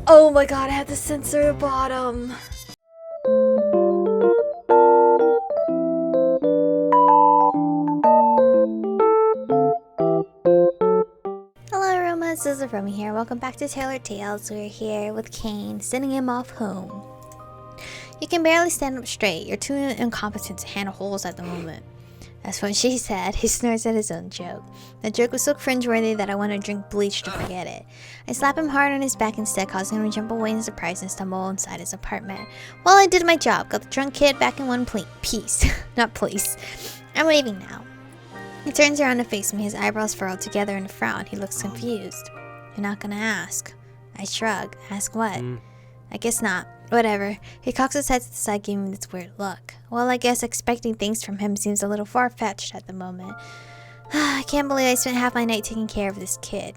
Oh my god, I had to censor the bottom. Hello Aromas, this is Aromie here. Welcome back to Tailor Tales. We're here with Caine, sending him off home. You can barely stand up straight. You're too incompetent to handle holes at the moment. That's what she said. He snores at his own joke. The joke was so cringeworthy that I wanted to drink bleach to forget it. I slapped him hard on his back instead, causing him to jump away in surprise and stumble inside his apartment. Well, I did my job. Got the drunk kid back in one piece. Not place. I'm leaving now. He turns around to face me, his eyebrows furrowed together in a frown. He looks confused. You're not gonna ask. I shrug. Ask what? I guess not. Whatever. He cocks his head to the side, giving me this weird look. Well, I guess expecting things from him seems a little far-fetched at the moment. I can't believe I spent half my night taking care of this kid.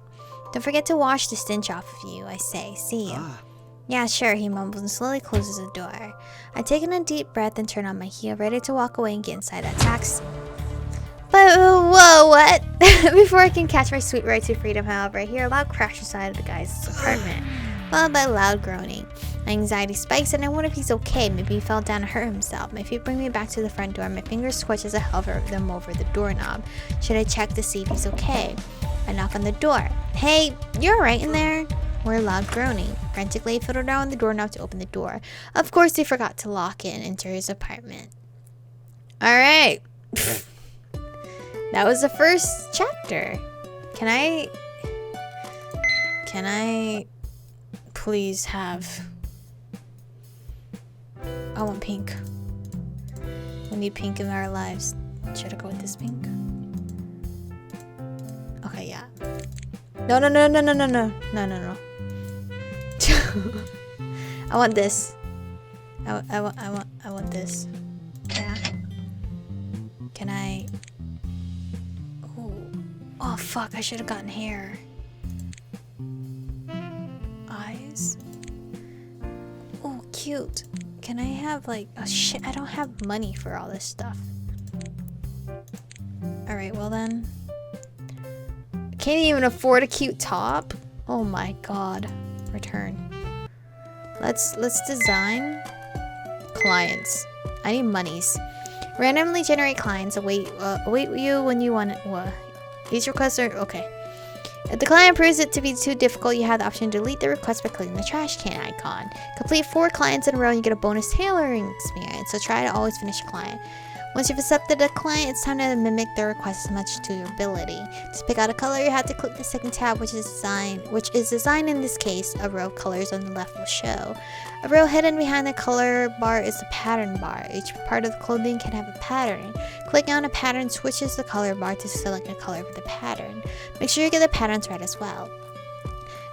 Don't forget to wash the stench off of you, I say. See you. Yeah, sure, he mumbles and slowly closes the door. I take in a deep breath and turn on my heel, ready to walk away and get inside that taxi. But, whoa, what? Before I can catch my sweet ride to freedom, however, I hear a loud crash inside of the guy's apartment, followed by loud groaning. My anxiety spikes and I wonder if he's okay. Maybe he fell down and hurt himself. My feet bring me back to the front door. My fingers twitch as I hover them over the doorknob. Should I check to see if he's okay? I knock on the door. Hey, you're alright in there? More loud groaning. Frantically, I fiddle down on the doorknob to open the door. Of course, they forgot to lock it and enter his apartment. Alright. That was the first chapter. Can I please have... I want pink. We need pink in our lives. Should I go with this pink? Okay, yeah. No. I want this. I want this. Yeah. Can I... Oh fuck, I should have gotten hair. Eyes. Oh, cute. Can I have like... Oh shit, I don't have money for all this stuff. Alright, well then. Can't even afford a cute top? Oh my god. Return. Let's design clients. I need monies. Randomly generate clients. Await you when you want it. These requests are okay. If the client proves it to be too difficult, you have the option to delete the request by clicking the trash can icon. Complete 4 clients in a row and you get a bonus tailoring experience, so try to always finish a client. Once you've accepted a client, it's time to mimic the request as much to your ability. To pick out a color, you have to click the second tab, which is designed in this case. A row of colors on the left will show. A row hidden behind the color bar is the pattern bar. Each part of the clothing can have a pattern. Clicking on a pattern switches the color bar to select a color for the pattern. Make sure you get the patterns right as well.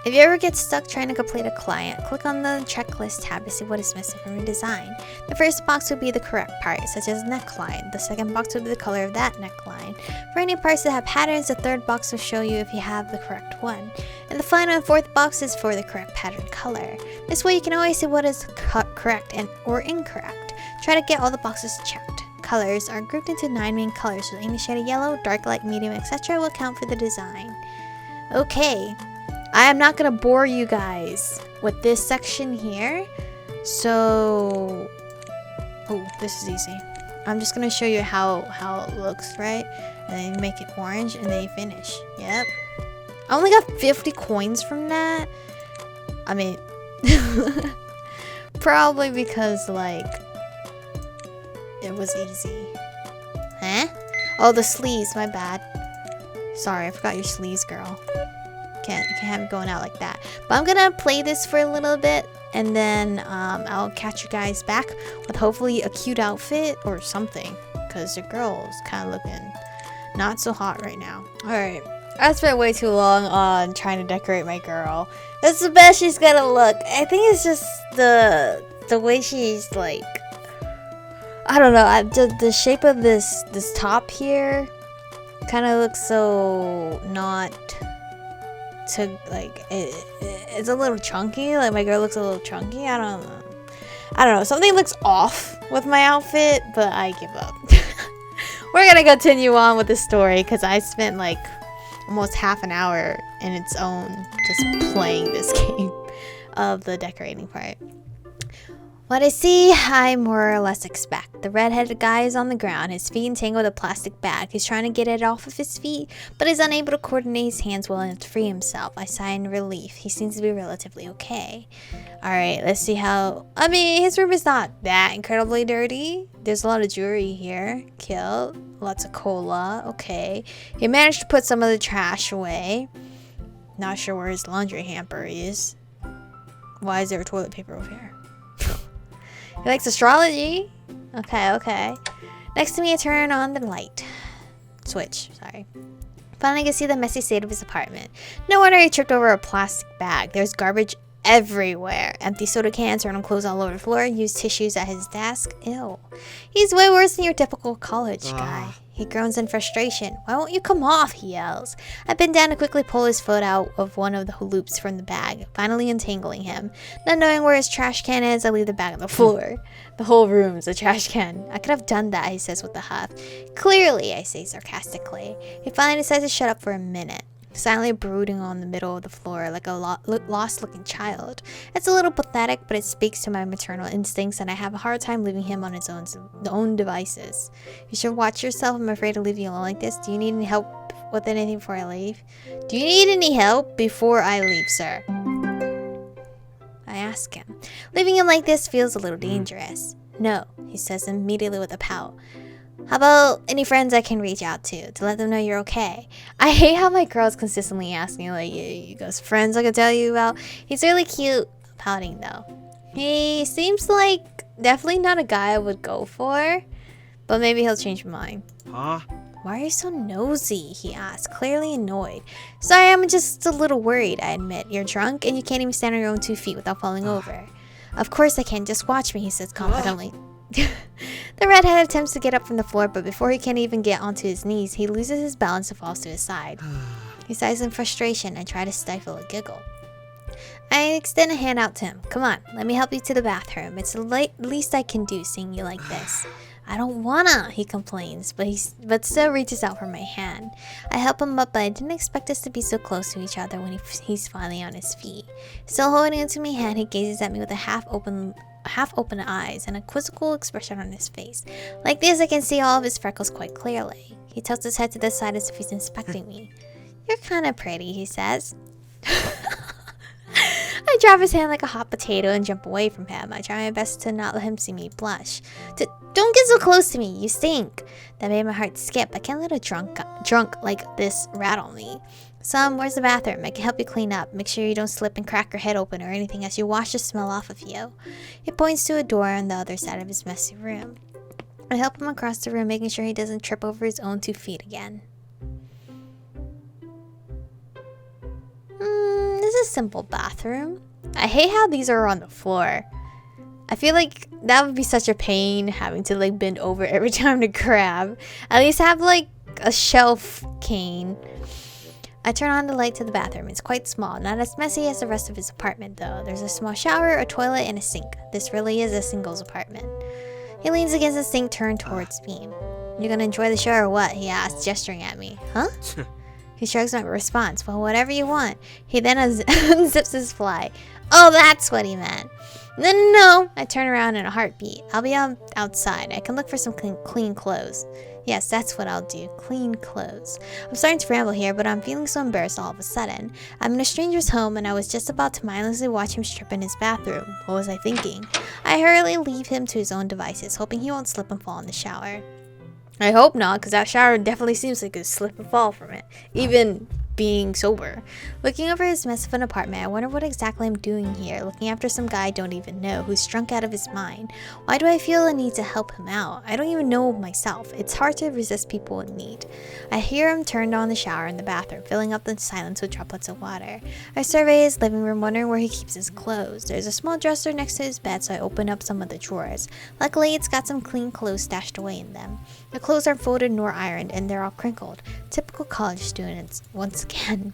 If you ever get stuck trying to complete a client, click on the checklist tab to see what is missing from your design. The first box will be the correct part, such as neckline. The second box will be the color of that neckline. For any parts that have patterns, the third box will show you if you have the correct one. And the final and fourth box is for the correct pattern color. This way you can always see what is correct or incorrect. Try to get all the boxes checked. Colors are grouped into 9 main colors, so any shade of yellow, dark, light, medium, etc. will count for the design. Okay. I am not gonna bore you guys with this section here, so this is easy. I'm just gonna show you how it looks, right? And then you make it orange and then you finish. Yep. I only got 50 coins from that. I mean, probably because like it was easy. Huh? Oh, the sleeves, my bad. Sorry, I forgot your sleeves, girl. Can't have it going out like that. But I'm gonna play this for a little bit and then I'll catch you guys back with hopefully a cute outfit or something, because the girl's kind of looking not so hot right now. Alright, I spent way too long on trying to decorate my girl. That's the best she's gonna look. I think it's just the way she's like, I don't know, the shape of this top here kind of looks so not to like it's a little chunky. Like my girl looks a little chunky. I don't know, something looks off with my outfit, but I give up. We're gonna continue on with the story because I spent like almost half an hour in its own just playing this game. of the decorating part. What I see, I more or less expect. The red-headed guy is on the ground, his feet entangled with a plastic bag. He's trying to get it off of his feet, but is unable to coordinate his hands well enough to free himself. I sigh in relief. He seems to be relatively okay. Alright, let's see how... I mean, his room is not that incredibly dirty. There's a lot of jewelry here. Cute. Lots of cola. Okay. He managed to put some of the trash away. Not sure where his laundry hamper is. Why is there toilet paper over here? He likes astrology. Okay. Next to me, I turn on the light. Switch, sorry. Finally, I can see the messy state of his apartment. No wonder he tripped over a plastic bag. There's garbage everywhere. Empty soda cans, random clothes all over the floor, used tissues at his desk. Ew. He's way worse than your typical college guy. He groans in frustration. Why won't you come off? He yells. I bend down to quickly pull his foot out of one of the loops from the bag, finally untangling him. Not knowing where his trash can is, I leave the bag on the floor. The whole room's a trash can. I could have done that, he says with a huff. Clearly, I say sarcastically. He finally decides to shut up for a minute, silently brooding on the middle of the floor like a lost-looking child. It's a little pathetic, but it speaks to my maternal instincts, and I have a hard time leaving him on his own devices. You should watch yourself. I'm afraid to leave you alone like this. Do you need any help with anything before I leave? Do you need any help before I leave, sir? I ask him. Leaving him like this feels a little dangerous. No, he says immediately with a pout. How about any friends I can reach out to let them know you're okay? I hate how my girl's consistently asking, like, you got friends I can tell you about? He's really cute, pouting though. He seems like definitely not a guy I would go for, but maybe he'll change my mind. Huh? Why are you so nosy? He asks, clearly annoyed. Sorry, I'm just a little worried, I admit. You're drunk and you can't even stand on your own 2 feet without falling over. Of course I can, just watch me, he says confidently. The redhead attempts to get up from the floor, but before he can even get onto his knees, he loses his balance and falls to his side. He sighs in frustration and tries to stifle a giggle. I extend a hand out to him. Come on, let me help you to the bathroom. It's the least I can do seeing you like this. I don't wanna, he complains, but still reaches out for my hand. I help him up, but I didn't expect us to be so close to each other when he's finally on his feet. Still holding onto my hand, he gazes at me with a half-open eyes and a quizzical expression on his face. Like this, I can see all of his freckles quite clearly. He tilts his head to the side as if he's inspecting me. You're kind of pretty, he says. I drop his hand like a hot potato and jump away from him. I try my best to not let him see me blush. Don't get so close to me, you stink. That made my heart skip. I can't let a drunk like this rattle me. Where's the bathroom? I can help you clean up. Make sure you don't slip and crack your head open or anything as you wash the smell off of you. He points to a door on the other side of his messy room. I help him across the room, making sure he doesn't trip over his own 2 feet again. This is a simple bathroom. I hate how these are on the floor. I feel like that would be such a pain, having to like bend over every time to grab. At least have like a shelf cane. I turn on the light to the bathroom. It's quite small, not as messy as the rest of his apartment though. There's a small shower, a toilet, and a sink. This really is a singles apartment. He leans against the sink, turned towards me. You gonna enjoy the show or what? He asks, gesturing at me. Huh? He shrugs my response. Well, whatever you want. He then unzips his fly. Oh, that's what he meant. No. I turn around in a heartbeat. I'll be outside. I can look for some clean clothes. Yes, that's what I'll do. Clean clothes. I'm starting to ramble here, but I'm feeling so embarrassed all of a sudden. I'm in a stranger's home, and I was just about to mindlessly watch him strip in his bathroom. What was I thinking? I hurriedly leave him to his own devices, hoping he won't slip and fall in the shower. I hope not, because that shower definitely seems like a slip and fall from it, even being sober. Looking over his mess of an apartment, I wonder what exactly I'm doing here, looking after some guy I don't even know, who's drunk out of his mind. Why do I feel a need to help him out? I don't even know myself. It's hard to resist people in need. I hear him turn on the shower in the bathroom, filling up the silence with droplets of water. I survey his living room, wondering where he keeps his clothes. There's a small dresser next to his bed, so I open up some of the drawers. Luckily, it's got some clean clothes stashed away in them. The clothes aren't folded nor ironed, and they're all crinkled. Typical college students, once again.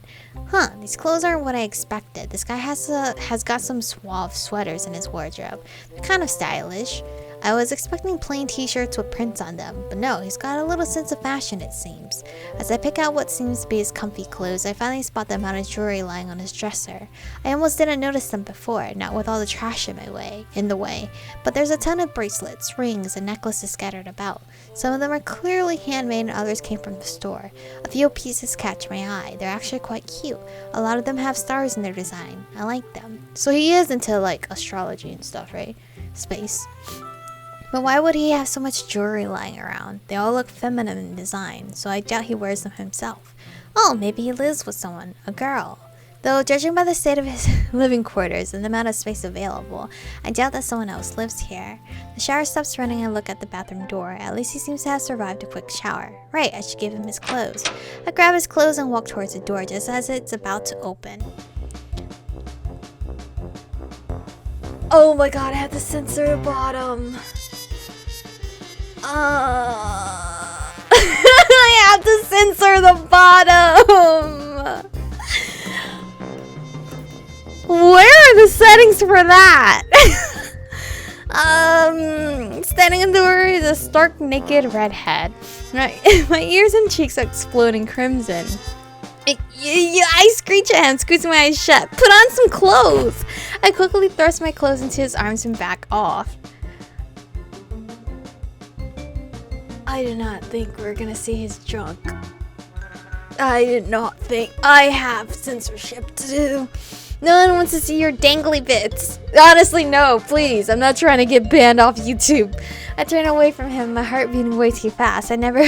These clothes aren't what I expected. This guy has got some suave sweaters in his wardrobe. They're kind of stylish. I was expecting plain t-shirts with prints on them, but no, he's got a little sense of fashion, it seems. As I pick out what seems to be his comfy clothes, I finally spot the amount of jewelry lying on his dresser. I almost didn't notice them before, not with all the trash in the way, but there's a ton of bracelets, rings, and necklaces scattered about. Some of them are clearly handmade and others came from the store. A few pieces catch my eye. They're actually quite cute. A lot of them have stars in their design. I like them. So he is into like astrology and stuff, right? Space. But why would he have so much jewelry lying around? They all look feminine in design, so I doubt he wears them himself. Oh, maybe he lives with someone, a girl. Though, judging by the state of his living quarters and the amount of space available, I doubt that someone else lives here. The shower stops running and I look at the bathroom door. At least he seems to have survived a quick shower. Right, I should give him his clothes. I grab his clothes and walk towards the door just as it's about to open. Oh my god, I have to censor the bottom. I have to censor the bottom. Where are the settings for that? Standing in the door is a stark naked redhead. My ears and cheeks are exploding crimson. I screech at him, squeezing my eyes shut. Put on some clothes! I quickly thrust my clothes into his arms and back off. I did not think we were gonna see his junk. I did not think. I have censorship to do. No one wants to see your dangly bits. Honestly, no, please. I'm not trying to get banned off YouTube. I turn away from him, my heart beating way too fast. I never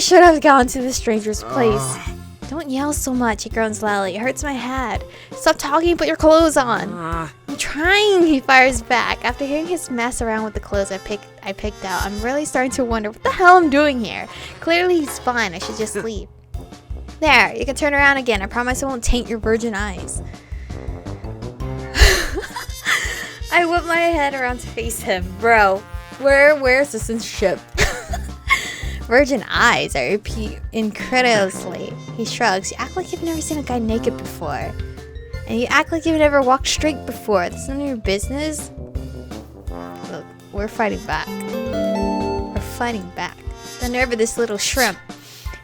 should have gone to this stranger's place. Don't yell so much, he groans loudly. It hurts my head. Stop talking and put your clothes on. I'm trying, he fires back. After hearing his mess around with the clothes I picked out, I'm really starting to wonder what the hell I'm doing here. Clearly he's fine, I should just leave. There, you can turn around again. I promise I won't taint your virgin eyes. I whip my head around to face him. Bro, where's the censorship? Virgin eyes, I repeat incredulously. He shrugs. You act like you've never seen a guy naked before. And you act like you've never walked straight before. That's none of your business. Look, we're fighting back. We're fighting back. The nerve of this little shrimp.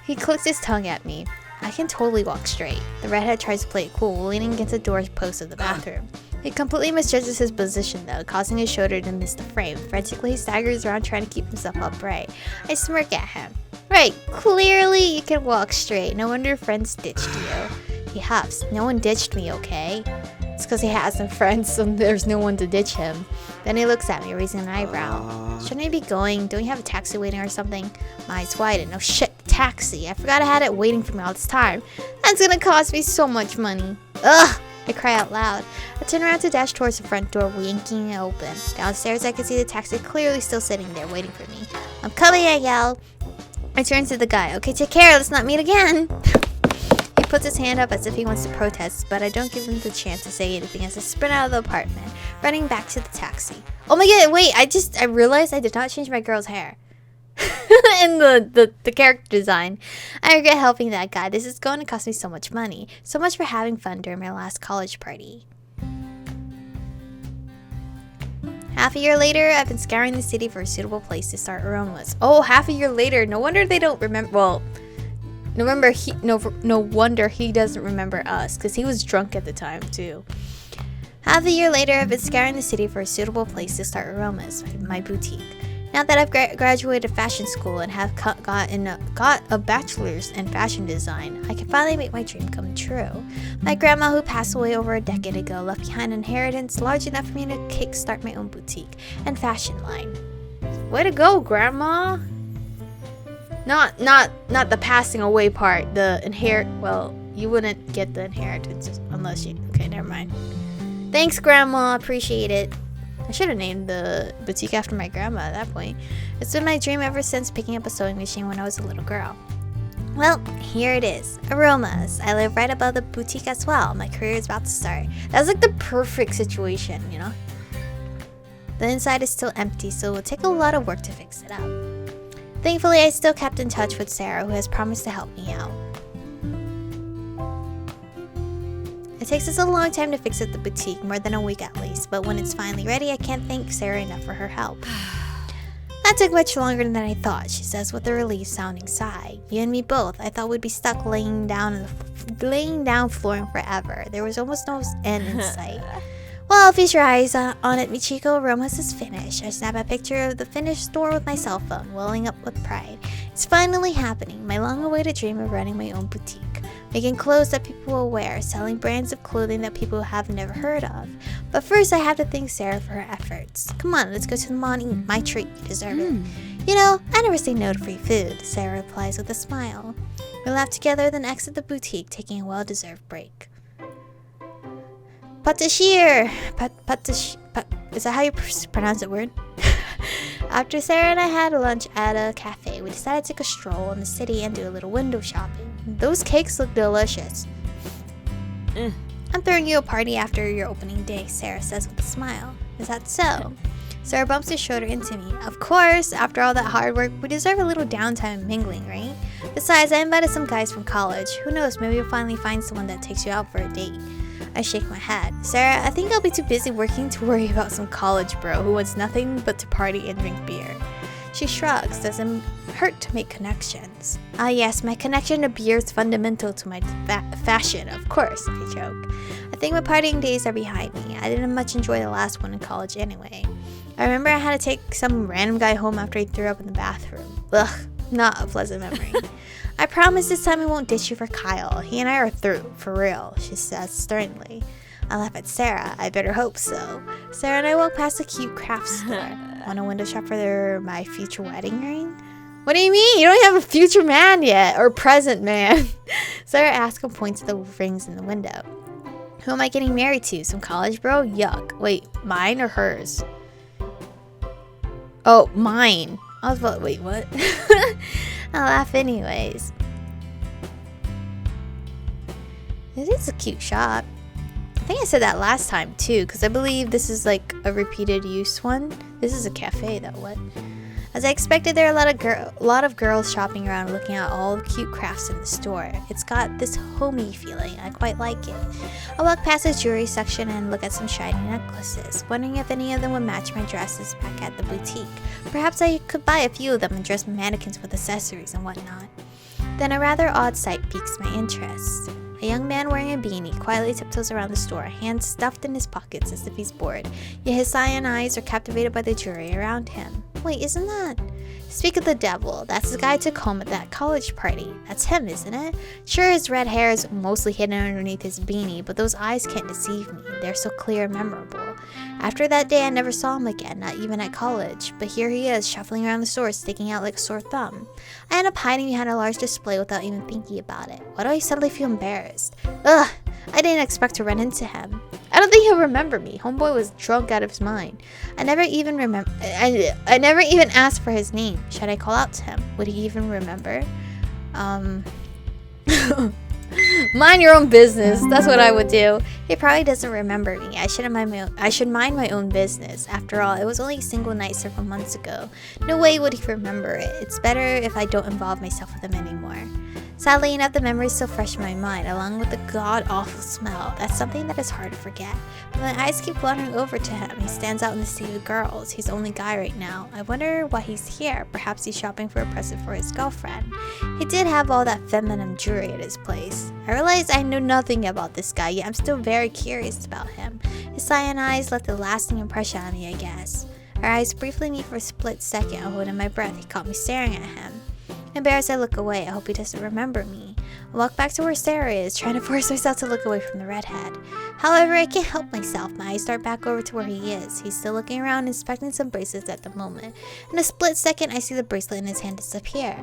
He clicks his tongue at me. I can totally walk straight. The redhead tries to play it cool, leaning against the door post of the bathroom. He completely misjudges his position though, causing his shoulder to miss the frame. Frantically, he staggers around trying to keep himself upright. I smirk at him. Right, clearly you can walk straight. No wonder your friends ditched you. He huffs. No one ditched me, okay? It's because he has no friends, so there's no one to ditch him. Then he looks at me, raising an eyebrow. Shouldn't I be going? Don't you have a taxi waiting or something? My eyes widen. Oh shit, taxi. I forgot I had it waiting for me all this time. That's gonna cost me so much money. Ugh! I cry out loud. I turn around to dash towards the front door, yanking it open. Downstairs, I can see the taxi clearly still sitting there, waiting for me. I'm coming, I yell. I turn to the guy. Okay, take care. Let's not meet again. He puts his hand up as if he wants to protest, but I don't give him the chance to say anything as I sprint out of the apartment, running back to the taxi. Oh my god, wait, I realized I did not change my girl's hair. In the character design. I regret helping that guy. This is going to cost me so much money. So much for having fun during my last college party. Half a year later, I've been scouring the city for a suitable place to start Aromas. Oh, half a year later. No wonder they don't remember. Well, no wonder he doesn't remember us, because he was drunk at the time too. Half a year later, I've been scouring the city for a suitable place to start Aromas, my boutique. Now that I've graduated fashion school and have got a bachelor's in fashion design, I can finally make my dream come true. My grandma, who passed away over a decade ago, left behind an inheritance large enough for me to kickstart my own boutique and fashion line. Way to go, Grandma! Not the passing away part. The well, you wouldn't get the inheritance unless you. Okay, never mind. Thanks, Grandma. Appreciate it. I should have named the boutique after my grandma at that point. It's been my dream ever since picking up a sewing machine when I was a little girl. Well, here it is. Aromas. I live right above the boutique as well. My career is about to start. That's like the perfect situation, you know? The inside is still empty, so it will take a lot of work to fix it up. Thankfully, I still kept in touch with Sarah, who has promised to help me out. It takes us a long time to fix up the boutique, more than a week at least, but when it's finally ready, I can't thank Sarah enough for her help. That took much longer than I thought, she says with a relief-sounding sigh. You and me both. I thought we'd be stuck laying down flooring forever. There was almost no end in sight. Well, feast your eyes on it, Michiko. Roma's is finished. I snap a picture of the finished store with my cell phone, welling up with pride. It's finally happening, my long-awaited dream of running my own boutique. Making clothes that people will wear, selling brands of clothing that people have never heard of. But first, I have to thank Sarah for her efforts. Come on, let's go to the mall and eat. My treat, you deserve it. You know, I never say no to free food, Sarah replies with a smile. We laugh together, then exit the boutique, taking a well-deserved break. Patashir! Is that how you pronounce that word? After Sarah and I had lunch at a cafe, we decided to take a stroll in the city and do a little window shopping. Those cakes look delicious. I'm throwing you a party after your opening day, Sarah says with a smile. Is that so? Sarah bumps his shoulder into me. Of course, after all that hard work, we deserve a little downtime and mingling, right? Besides, I invited some guys from college. Who knows, maybe you'll finally find someone that takes you out for a date. I shake my head. Sarah, I think I'll be too busy working to worry about some college bro who wants nothing but to party and drink beer. She shrugs. Doesn't hurt to make connections. Ah yes, my connection to beer is fundamental to my fashion, of course, I joke. I think my partying days are behind me. I didn't much enjoy the last one in college anyway. I remember I had to take some random guy home after he threw up in the bathroom. Ugh, not a pleasant memory. I promise this time I won't ditch you for Kyle. He and I are through, for real, she says sternly. I laugh at Sarah. I better hope so. Sarah and I walk past a cute craft store. Want a window shop for my future wedding ring? What do you mean? You don't have a future man yet, or present man. Sarah asks and points to the rings in the window. Who am I getting married to? Some college bro? Yuck. Wait, mine or hers? Oh, mine. I was about, wait, what? I'll laugh anyways. It is a cute shop. I think I said that last time too, because I believe this is like a repeated use one. This is a cafe though, what? As I expected, there are a lot of girls shopping around looking at all the cute crafts in the store. It's got this homey feeling. I quite like it. I walk past the jewelry section and look at some shiny necklaces, wondering if any of them would match my dresses back at the boutique. Perhaps I could buy a few of them and dress mannequins with accessories and whatnot. Then a rather odd sight piques my interest. A young man wearing a beanie quietly tiptoes around the store, hands stuffed in his pockets as if he's bored, yet his cyan eyes are captivated by the jewelry around him. Wait, isn't that? Speak of the devil, that's the guy I took home at that college party. That's him, isn't it? Sure, his red hair is mostly hidden underneath his beanie, but those eyes can't deceive me. They're so clear and memorable. After that day, I never saw him again, not even at college. But here he is, shuffling around the store, sticking out like a sore thumb. I end up hiding behind a large display without even thinking about it. Why do I suddenly feel embarrassed? Ugh, I didn't expect to run into him. I don't think he'll remember me. Homeboy was drunk out of his mind. I never even asked for his name. Should I call out to him? Would he even remember? Mind your own business. That's what I would do. He probably doesn't remember me. I should mind my own business. After all, it was only a single night several months ago. No way would he remember it. It's better if I don't involve myself with him anymore. Sadly enough, the memory is still fresh in my mind, along with the god-awful smell. That's something that is hard to forget. But my eyes keep wandering over to him. He stands out in the sea of girls. He's the only guy right now. I wonder why he's here. Perhaps he's shopping for a present for his girlfriend. He did have all that feminine jewelry at his place. I realize I know nothing about this guy, yet I'm still very curious about him. His cyan eyes left a lasting impression on me, I guess. Our eyes briefly meet for a split second. Holding my breath, he caught me staring at him. Embarrassed, I look away. I hope he doesn't remember me. I walk back to where Sarah is, trying to force myself to look away from the redhead. However, I can't help myself. My eyes start back over to where he is. He's still looking around, inspecting some bracelets at the moment. In a split second, I see the bracelet in his hand disappear.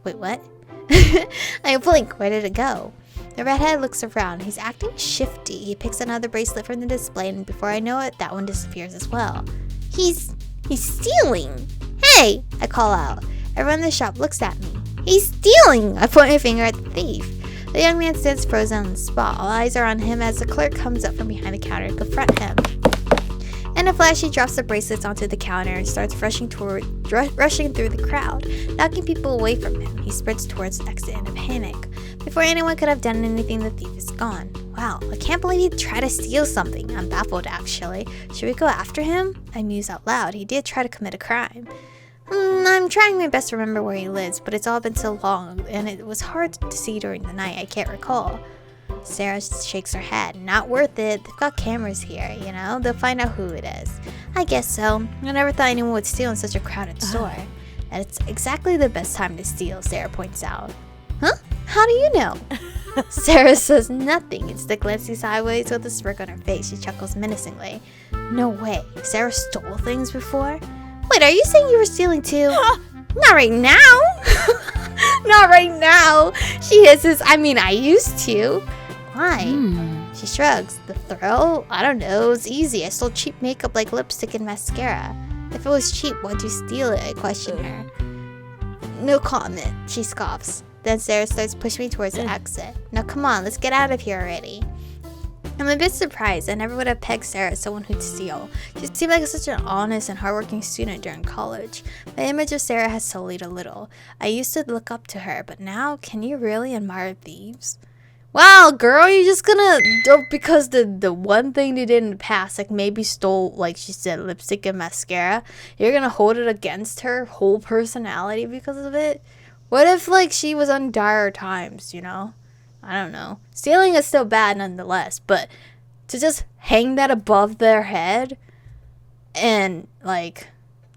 Wait, what? I blink. Where did it go? The redhead looks around. He's acting shifty. He picks another bracelet from the display, and before I know it, that one disappears as well. He's stealing! Hey! I call out. Everyone in the shop looks at me. He's stealing! I point my finger at the thief. The young man stands frozen on the spot. All eyes are on him as the clerk comes up from behind the counter to confront him. In a flash, he drops the bracelets onto the counter and starts rushing through the crowd, knocking people away from him. He sprints towards the exit in a panic. Before anyone could have done anything, the thief is gone. Wow, I can't believe he'd try to steal something. I'm baffled, actually. Should we go after him? I muse out loud. He did try to commit a crime. I'm trying my best to remember where he lives, but it's all been so long, and it was hard to see during the night. I can't recall. Sarah shakes her head. Not worth it. They've got cameras here, you know? They'll find out who it is. I guess so. I never thought anyone would steal in such a crowded store. And it's exactly the best time to steal, Sarah points out. Huh? How do you know? Sarah says nothing. Instead, glancing sideways with a smirk on her face, she chuckles menacingly. No way. Sarah stole things before? Wait, are you saying you were stealing too? Not right now. Not right now. She hisses. I mean, I used to. Why? She shrugs. The thrill? I don't know. It's easy. I stole cheap makeup like lipstick and mascara. If it was cheap, why'd you steal it? I question her. No comment. She scoffs. Then Sarah starts pushing me towards the exit. Now come on, let's get out of here already. I'm a bit surprised. I never would have pegged Sarah as someone who'd steal. She seemed like such an honest and hardworking student during college. My image of Sarah has sullied a little. I used to look up to her, but now, can you really admire thieves? Wow, girl, you're just gonna, because the one thing they did in the past, like maybe stole, like she said, lipstick and mascara, you're gonna hold it against her whole personality because of it? What if, like, she was on dire times, you know? I don't know. Stealing is still bad nonetheless, but to just hang that above their head and, like,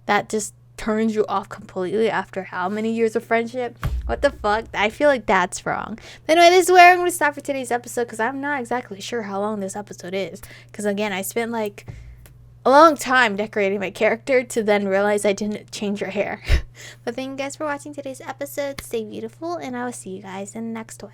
that just turns you off completely after how many years of friendship? What the fuck? I feel like that's wrong. But anyway, this is where I'm going to stop for today's episode because I'm not exactly sure how long this episode is. Because, again, I spent, like, a long time decorating my character to then realize I didn't change her hair. But thank you guys for watching today's episode. Stay beautiful, and I will see you guys in the next one.